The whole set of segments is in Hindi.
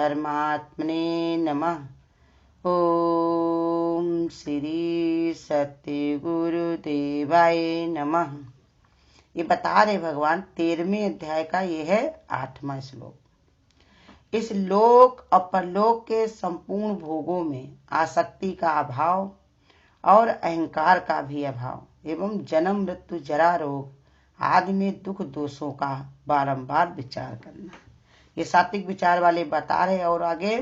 परमात्मने नमः। ओम श्री सत्य गुरुदेवाय नमः। ये बता रहे भगवान 13वें अध्याय का ये है 8वां श्लोक। इस लोक और परलोक के संपूर्ण भोगों में आसक्ति का अभाव और अहंकार का भी अभाव एवं जन्म मृत्यु जरा रोग आदि में दुख दोषों का बारंबार विचार करना, ये सात्विक विचार वाले बता रहे। और आगे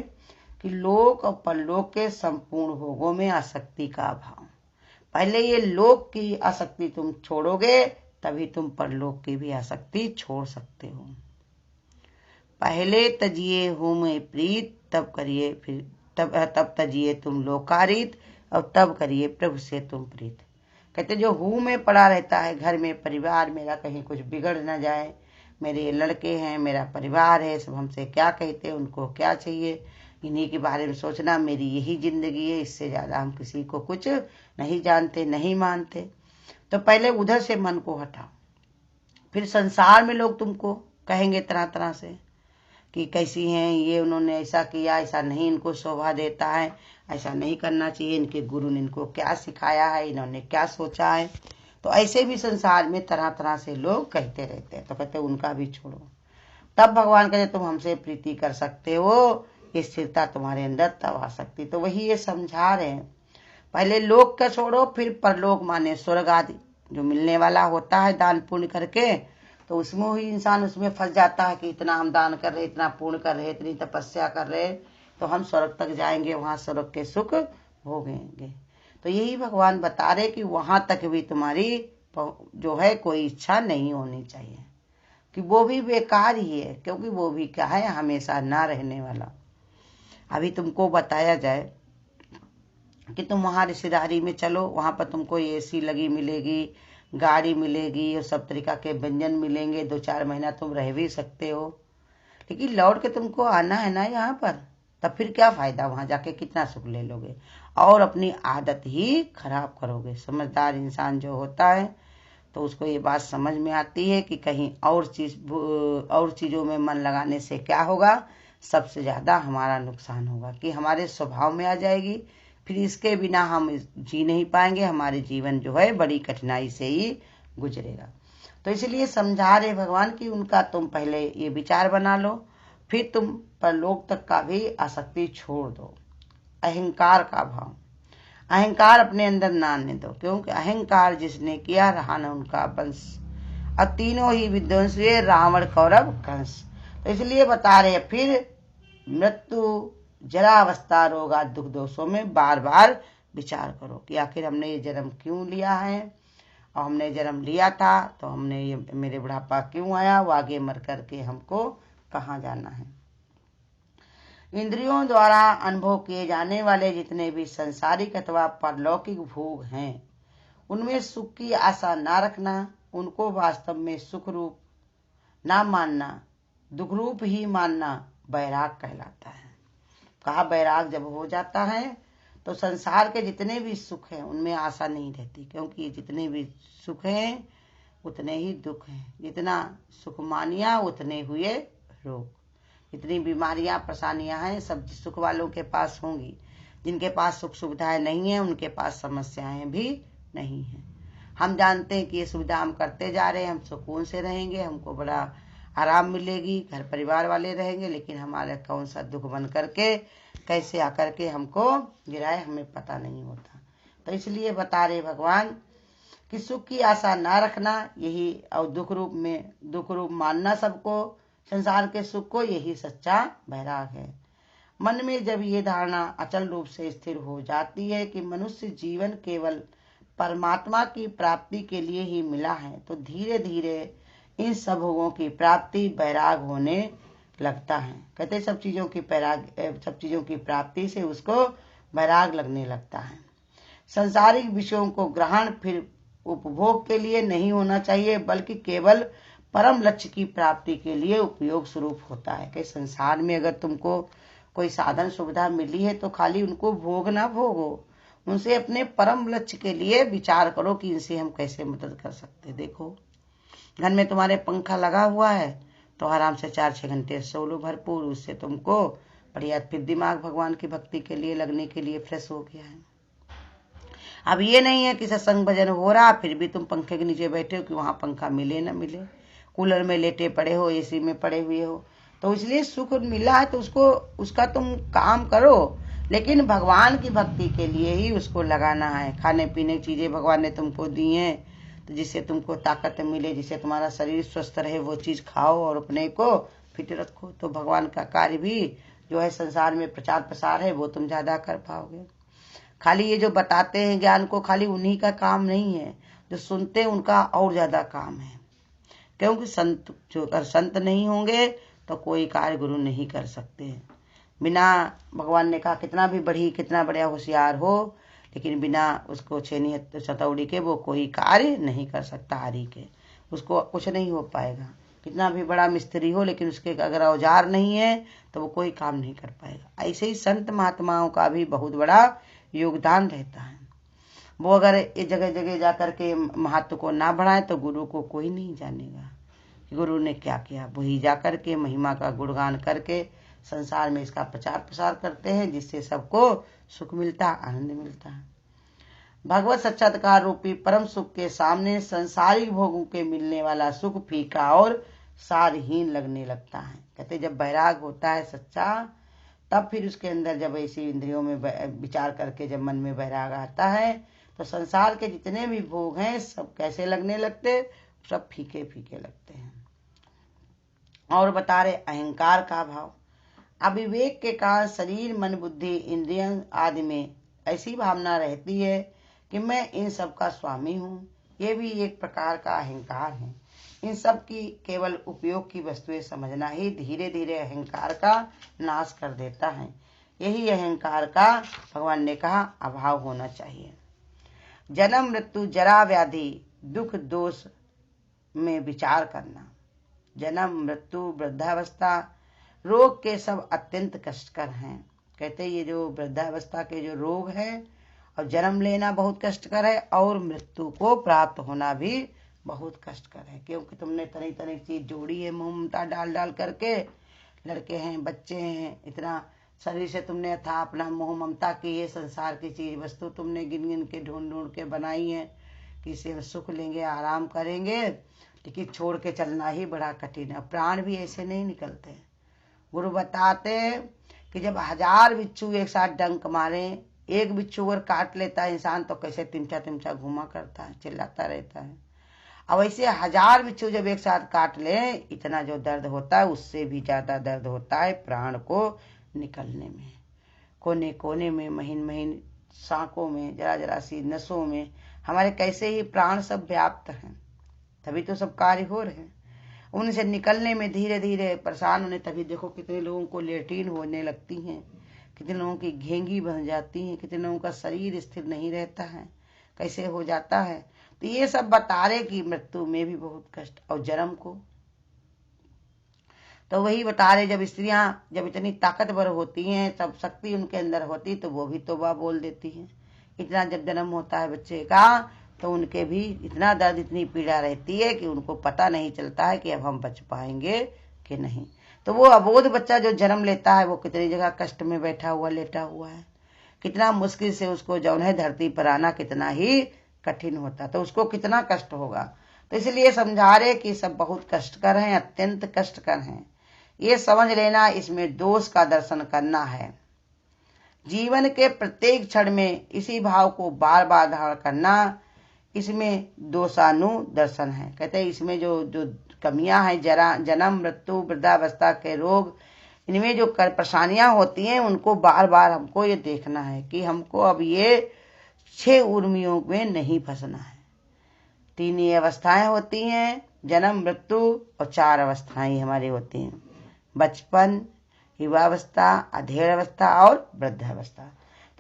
कि लोक और परलोक के संपूर्ण भोगों में आसक्ति का अभाव। पहले ये लोक की आसक्ति तुम छोड़ोगे तभी तुम परलोक की भी आसक्ति छोड़ सकते हो। पहले तजिए हूं मैं प्रीत, तब करिए फिर तब तजिए तुम लोकारीत, और तब करिए प्रभु से तुम प्रीत। कहते जो हूं में पड़ा रहता है, घर में परिवार मेरा कहीं कुछ बिगड़ न जाए, मेरे लड़के हैं, मेरा परिवार है, सब हमसे क्या कहते हैं, उनको क्या चाहिए, इन्हीं के बारे में सोचना, मेरी यही जिंदगी है, इससे ज्यादा हम किसी को कुछ नहीं जानते नहीं मानते। तो पहले उधर से मन को हटाओ। फिर संसार में लोग तुमको कहेंगे तरह तरह से कि कैसी हैं ये, उन्होंने ऐसा किया, ऐसा नहीं इनको शोभा देता है, ऐसा नहीं करना चाहिए, इनके गुरु ने इनको क्या सिखाया है, इन्होंने क्या सोचा है। तो ऐसे भी संसार में तरह तरह से लोग कहते रहते हैं। तो कहते उनका भी छोड़ो। तब भगवान कहते तुम हमसे प्रीति कर सकते हो, ये स्थिरता तुम्हारे अंदर तब आ सकती। तो वही ये समझा रहे हैं। पहले लोक का छोड़ो, फिर परलोक माने स्वर्ग आदि जो मिलने वाला होता है दान पुण्य करके, तो उसमें ही इंसान उसमें फंस जाता है कि इतना हम दान कर रहे, इतना पुण्य कर रहे, इतनी तपस्या कर रहे, तो हम स्वर्ग तक जाएंगे, वहां स्वर्ग के सुख भोगेंगे। तो यही भगवान बता रहे कि वहां तक भी तुम्हारी जो है कोई इच्छा नहीं होनी चाहिए, कि वो भी बेकार ही है, क्योंकि वो भी क्या है, हमेशा ना रहने वाला। अभी तुमको बताया जाए कि तुम वहां रिश्तेदारी में चलो, वहां पर तुमको एसी लगी मिलेगी, गाड़ी मिलेगी, और सब तरीका के व्यंजन मिलेंगे, 2-4 महीना तुम रह भी सकते हो, लेकिन लौट के तुमको आना है ना यहाँ पर, तब फिर क्या फायदा, वहां जाके कितना सुख ले लोगे और अपनी आदत ही खराब करोगे। समझदार इंसान जो होता है तो उसको ये बात समझ में आती है कि कहीं और चीजों में मन लगाने से क्या होगा, सबसे ज्यादा हमारा नुकसान होगा, कि हमारे स्वभाव में आ जाएगी, फिर इसके बिना हम जी नहीं पाएंगे, हमारे जीवन जो है बड़ी कठिनाई से ही गुजरेगा। तो इसलिए समझा रहे भगवान कि उनका तुम पहले ये विचार बना लो, फिर तुम परलोक तक का भी आसक्ति छोड़ दो। अहंकार का भाव, अहंकार अपने अंदर ना आने दो, क्योंकि अहंकार जिसने किया रहा न उनका वंश, अब तीनों ही विध्वंस हुए, रावण कौरव कंस। तो इसलिए बता रहे फिर मृत्यु जरा अवस्था रोग आदि दुख दोषों में बार बार विचार करो कि आखिर हमने ये जन्म क्यों लिया है, और हमने जन्म लिया था तो हमने ये मेरे बुढ़ापा क्यों आया, वो आगे मर करके हमको कहाँ जाना है। इंद्रियों द्वारा अनुभव किए जाने वाले जितने भी संसारिक अथवा परलौकिक भोग हैं, उनमें सुख की आशा ना रखना, उनको वास्तव में सुख रूप ना मानना, दुख रूप ही मानना बैराग कहलाता है। कहा बैराग जब हो जाता है तो संसार के जितने भी सुख हैं उनमें आशा नहीं रहती, क्योंकि जितने भी सुख हैं उतने ही दुख हैं, जितना सुख मानिया उतने हुए रोग, जितनी बीमारियां परेशानियां हैं सब सुख वालों के पास होंगी, जिनके पास सुख सुविधाएं नहीं है उनके पास समस्याएं भी नहीं है। हम जानते हैं कि ये सुविधा हम करते जा रहे हैं, हम सुकून से रहेंगे, हमको बड़ा आराम मिलेगी, घर परिवार वाले रहेंगे, लेकिन हमारा कौन सा दुख बन करके कैसे आकर के हमको गिराए हमें पता नहीं होता। तो इसलिए बता रहे भगवान कि सुख की आशा ना रखना, यही, और दुख रूप मानना सबको, संसार के सुख को, यही सच्चा बैराग है। मन में जब ये धारणा अचल रूप से स्थिर हो जाती है कि मनुष्य जीवन केवल परमात्मा की प्राप्ति के लिए ही मिला है, तो धीरे धीरे इन सब भोगों की प्राप्ति बैराग होने लगता है। कहते सब चीजों की प्राप्ति से उसको बैराग लगने लगता है। सांसारिक विषयों को ग्रहण फिर उपभोग के लिए नहीं होना चाहिए, बल्कि केवल परम लक्ष्य की प्राप्ति के लिए उपयोग स्वरूप होता है। कि संसार में अगर तुमको कोई साधन सुविधा मिली है तो खाली उनको भोग ना भोगो, उनसे अपने परम लक्ष्य के लिए विचार करो कि इनसे हम कैसे मदद कर सकते। देखो घर में तुम्हारे पंखा लगा हुआ है तो आराम से 4-6 घंटे सो लो भरपूर, उससे तुमको बढ़िया, फिर दिमाग भगवान की भक्ति के लिए लगने के लिए फ्रेश हो गया है। अब ये नहीं है कि सत्संग भजन हो रहा फिर भी तुम पंखे के नीचे बैठे हो कि वहां पंखा मिले ना मिले, कूलर में लेटे पड़े हो, एसी में पड़े हुए हो। तो इसलिए सुख मिला है तो उसका तुम काम करो, लेकिन भगवान की भक्ति के लिए ही उसको लगाना है। खाने पीने की चीजें भगवान ने तुमको दी हैं, तो जिससे तुमको ताकत मिले, जिससे तुम्हारा शरीर स्वस्थ रहे, वो चीज खाओ और अपने को फिट रखो। तो भगवान का कार्य भी जो है संसार में प्रचार प्रसार है वो तुम ज्यादा कर पाओगे। खाली ये जो बताते हैं ज्ञान को, खाली उन्हीं का काम नहीं है, जो सुनते हैं उनका और ज्यादा काम है। क्योंकि संत जो अगर संत नहीं होंगे तो कोई कार्य गुरु नहीं कर सकते हैं। बिना, भगवान ने कहा कितना भी कितना बढ़िया होशियार हो, लेकिन बिना उसको छेनी सतौड़ी के वो कोई कार्य नहीं कर सकता। हरि के उसको कुछ नहीं हो पाएगा। कितना भी बड़ा मिस्त्री हो, लेकिन उसके अगर औजार नहीं है तो वो कोई काम नहीं कर पाएगा। ऐसे ही संत महात्माओं का भी बहुत बड़ा योगदान रहता है। वो अगर इस जगह जगह जाकर के महत्व को ना बढ़ाए तो गुरु को कोई नहीं जानेगा कि गुरु ने क्या किया। वही जाकर के महिमा का गुणगान करके संसार में इसका प्रचार प्रसार करते हैं, जिससे सबको सुख मिलता, आनंद मिलता है। भगवत साक्षात्कार रूपी परम सुख के सामने संसारिक भोगों के मिलने वाला सुख फीका और सारहीन लगने लगता है। कहते जब वैराग होता है सच्चा, तब फिर उसके अंदर जब ऐसी इंद्रियों में विचार करके जब मन में वैराग आता है तो संसार के जितने भी भोग हैं सब कैसे लगने लगते, सब फीके फीके लगते हैं। और बता रहे अहंकार का भाव। अविवेक के कारण शरीर मन बुद्धि इंद्रियों आदि में ऐसी भावना रहती है कि मैं इन सब का स्वामी हूँ। ये भी एक प्रकार का अहंकार है। इन सब की केवल उपयोग की वस्तुएं समझना ही धीरे धीरे अहंकार का नाश कर देता है। यही अहंकार का भगवान ने कहा अभाव होना चाहिए। जन्म मृत्यु जरा व्याधि दुख दोष में विचार करना। जन्म मृत्यु वृद्धावस्था रोग के सब अत्यंत कष्टकर हैं। कहते ये जो वृद्धावस्था के जो रोग है और जन्म लेना बहुत कष्टकर है, और मृत्यु को प्राप्त होना भी बहुत कष्टकर है। क्योंकि तुमने तरह तरह की चीज जोड़ी है, ममता डाल डाल करके, लड़के हैं बच्चे हैं, इतना शरीर से तुमने था अपना मोह ममता की, ये संसार की चीज वस्तु तुमने गिन गिन के ढूंढ ढूंढ के बनाई है कि इसे हम सुख लेंगे आराम करेंगे, लेकिन छोड़ के चलना ही बड़ा कठिन है। प्राण भी ऐसे नहीं निकलते। गुरु बताते कि जब 1000 बिच्छू एक साथ डंक मारे, एक बिच्छू अगर काट लेता है इंसान तो कैसे तिमचा तिमचा घुमा करता है, चिल्लाता रहता है। अब ऐसे 1000 बिच्छू जब एक साथ काट ले, इतना जो दर्द होता है उससे भी ज्यादा दर्द होता है प्राण को निकलने में। कोने कोने में, महीन महीन सांकों में, जरा जरा सी नसों में हमारे कैसे ही प्राण सब व्याप्त हैं, तभी तो सब कार्य हो रहे हैं। उनसे निकलने में धीरे धीरे परेशान होने, तभी देखो कितने लोगों को लेट्रिन होने लगती हैं, कितने लोगों की घेंगी बन जाती हैं, कितने लोगों का शरीर स्थिर नहीं रहता है, कैसे हो जाता है। तो ये सब बता रहे कि मृत्यु में भी बहुत कष्ट, और जन्म को तो वही बता रहे जब स्त्रियां जब इतनी ताकतवर होती हैं, सब शक्ति उनके अंदर होती, तो वो भी तौबा बोल देती हैं। इतना जब जन्म होता है बच्चे का तो उनके भी इतना दर्द इतनी पीड़ा रहती है कि उनको पता नहीं चलता है कि अब हम बच पाएंगे कि नहीं। तो वो अबोध बच्चा जो जन्म लेता है वो कितनी जगह कष्ट में बैठा हुआ लेटा हुआ है, कितना मुश्किल से उसको जौन है धरती पर आना कितना ही कठिन होता, तो उसको कितना कष्ट होगा। तो इसलिए समझा रहे कि सब बहुत कष्टकर हैं, अत्यंत कष्टकर हैं। ये समझ लेना, इसमें दोष का दर्शन करना है। जीवन के प्रत्येक क्षण में इसी भाव को बार बार धारण करना, इसमें दोषानु दर्शन है। कहते हैं इसमें जो जो कमियां हैं, जन्म मृत्यु वृद्धावस्था के रोग, इनमें जो परेशानियां होती हैं उनको बार बार हमको ये देखना है कि हमको अब ये 6 उर्मियों में नहीं फंसना है। 3 ही अवस्थाएं होती हैं, जन्म मृत्यु और 4 अवस्थाएं हमारी होती हैं, बचपन, युवावस्था, अधेड़ अवस्था और वृद्धावस्था।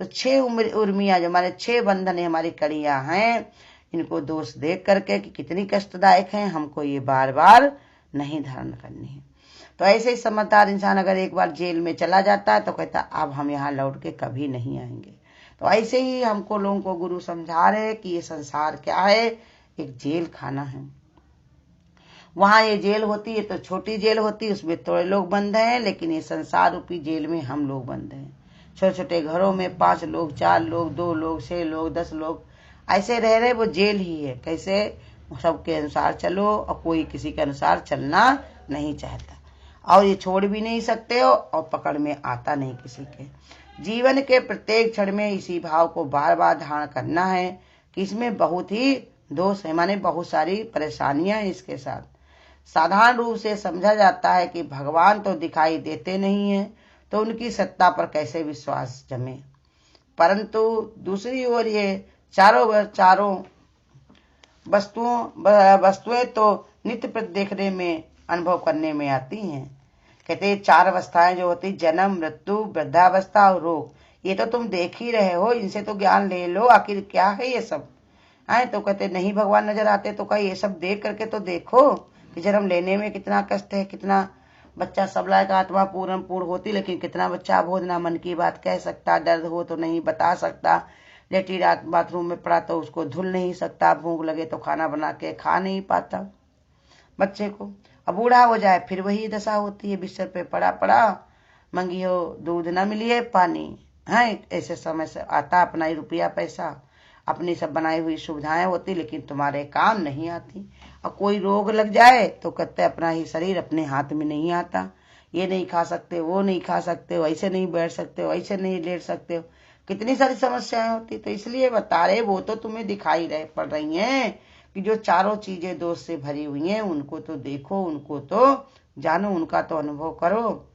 तो 6 उर्मियां जो हमारे 6 बंधन हमारी कड़ियां हैं, इनको दोष देख करके कि कितनी कष्टदायक हैं, हमको ये बार बार नहीं धारण करनी है। तो ऐसे ही समझदार इंसान अगर एक बार जेल में चला जाता है तो कहता अब हम यहाँ लौट के कभी नहीं आएंगे। तो ऐसे ही हमको लोगों को गुरु समझा रहे कि ये संसार क्या है, एक जेल खाना है। वहाँ ये जेल होती है तो छोटी जेल होती है, उसमें थोड़े लोग बंद हैं, लेकिन ये संसार रूपी जेल में हम लोग बंद हैं। छोटे छोटे घरों में 5 लोग, 4 लोग, 2 लोग, 6 लोग, 10 लोग ऐसे रह रहे, वो जेल ही है। कैसे? सबके अनुसार चलो, और कोई किसी के अनुसार चलना नहीं चाहता, और ये छोड़ भी नहीं सकते हो, और पकड़ में आता नहीं किसी के। जीवन के प्रत्येक क्षण में इसी भाव को बार बार धारण करना है कि इसमें बहुत ही दोष है, माने बहुत सारी परेशानियां हैं इसके साथ। साधारण रूप से समझा जाता है कि भगवान तो दिखाई देते नहीं है, तो उनकी सत्ता पर कैसे विश्वास जमे। परंतु दूसरी ओर ये चारों वस्तुएं तो नित्य प्रति देखने में, अनुभव करने में आती हैं। कहते हैं 4 अवस्थाएं जो होती, जन्म, मृत्यु, वृद्धावस्था और रोग, ये तो तुम देख ही रहे हो, इनसे तो ज्ञान ले लो, आखिर क्या है ये सब है। तो कहते नहीं भगवान नजर आते, तो कहा ये सब देख करके तो देखो कि जन्म लेने में कितना कष्ट है, कितना बच्चा सबला का आत्मा पूर्ण होती, लेकिन कितना बच्चा अबोध, ना मन की बात कह सकता, दर्द हो तो नहीं बता सकता, लेटी बाथरूम में पड़ा तो उसको धुल नहीं सकता, भूख लगे तो खाना बना के खा नहीं पाता बच्चे को। अब बूढ़ा हो जाए फिर वही दशा होती है, बिस्तर पे पड़ा मंगी हो दूध न मिली है पानी है। ऐसे समय से आता अपना ही रुपया पैसा, अपनी सब बनाई हुई सुविधाएं होती, लेकिन तुम्हारे काम नहीं आती। और कोई रोग लग जाए तो कहते अपना ही शरीर अपने हाथ में नहीं आता, ये नहीं खा सकते, वो नहीं खा सकते हो, ऐसे नहीं बैठ सकते हो, ऐसे नहीं लेट सकते हो, कितनी सारी समस्याएं होती। तो इसलिए बता रहे, वो तो तुम्हें दिखाई पड़ रही हैं कि जो चारों चीजें दोष से भरी हुई हैं, उनको तो देखो, उनको तो जानो, उनका तो अनुभव करो।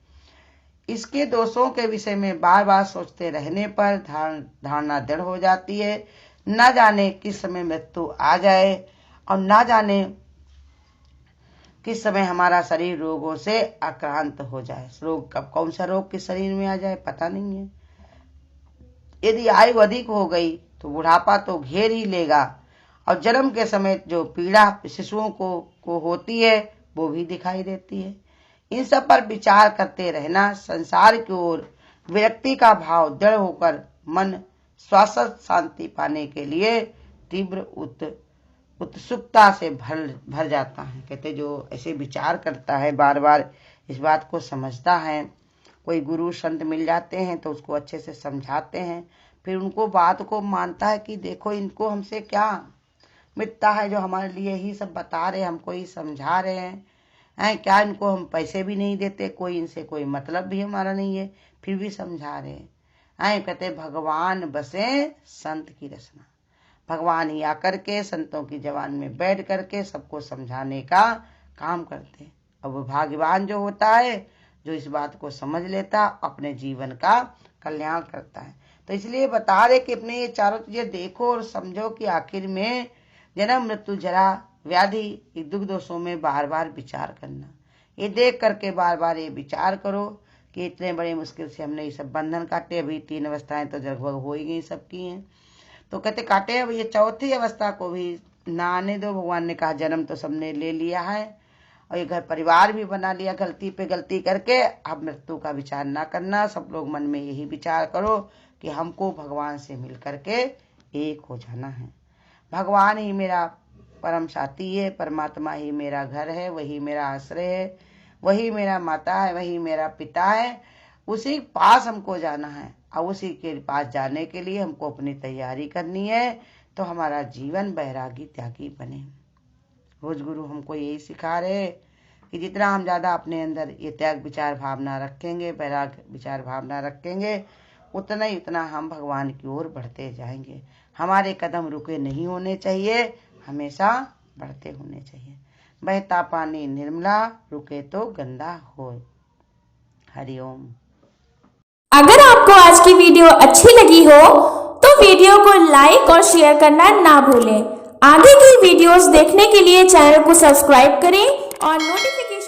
इसके दोषों के विषय में बार बार सोचते रहने पर धारणा दृढ़ हो जाती है। न जाने किस समय मृत्यु आ जाए, और न जाने किस समय हमारा शरीर रोगों से आक्रांत हो जाए। रोग कब, कौन सा रोग किस शरीर में आ जाए पता नहीं है। यदि आयु अधिक हो गई तो बुढ़ापा तो घेर ही लेगा, और जन्म के समय जो पीड़ा शिशुओं को होती है वो भी दिखाई देती है। इन सब पर विचार करते रहना, संसार की ओर विरक्ति का भाव दृढ़ होकर मन शाश्वत शांति पाने के लिए तीव्र उत्सुकता से भर जाता है। कहते जो ऐसे विचार करता है, बार बार इस बात को समझता है, कोई गुरु संत मिल जाते हैं तो उसको अच्छे से समझाते हैं, फिर उनको बात को मानता है कि देखो इनको हमसे क्या मिलता है, जो हमारे लिए ही सब बता रहे, हमको ही समझा रहे हैं क्या, इनको हम पैसे भी नहीं देते, कोई इनसे कोई मतलब भी हमारा नहीं है, फिर भी समझा रहे हैं। कहते भगवान बसे संत की रचना, भगवान ही आकर के संतों की जबान में बैठ करके सबको समझाने का काम करते हैं। अब वो भाग्यवान जो होता है, जो इस बात को समझ लेता, अपने जीवन का कल्याण करता है। तो इसलिए बता रहे कि अपने ये चारों चीजें देखो और समझो कि आखिर में जन्म, मृत्यु, जरा, व्याधि, दुख दोषों में बार बार विचार करना। ये देख करके बार बार ये विचार करो कि इतने बड़े मुश्किल से हमने ये सब बंधन काटे। अभी 3 अवस्थाएं तो लगभग हो ही गई सबकी हैं, तो कहते काटे, अब ये 4थी अवस्था को भी ना आने दो। भगवान ने कहा जन्म तो सबने ले लिया है, और ये घर परिवार भी बना लिया गलती पे गलती करके, अब मृत्यु का विचार ना करना। सब लोग मन में यही विचार करो कि हमको भगवान से मिल करके एक हो जाना है। भगवान ही मेरा परम साथी है, परमात्मा ही मेरा घर है, वही मेरा आश्रय है, वही मेरा माता है, वही मेरा पिता है, उसी पास हमको जाना है। और उसी के पास जाने के लिए हमको अपनी तैयारी करनी है, तो हमारा जीवन बैरागी त्यागी बने। रोज गुरु हमको यही सिखा रहे कि जितना हम ज्यादा अपने अंदर ये त्याग विचार भावना रखेंगे, बैराग विचार भावना रखेंगे, उतना हम भगवान की ओर बढ़ते जाएंगे। हमारे कदम रुके नहीं होने चाहिए, हमेशा बढ़ते होने चाहिए। बहता पानी निर्मला, रुके तो गंदा हो। हरिओम। अगर आपको आज की वीडियो अच्छी लगी हो तो वीडियो को लाइक और शेयर करना ना भूलें। आगे की वीडियोस देखने के लिए चैनल को सब्सक्राइब करें और नोटिफिकेशन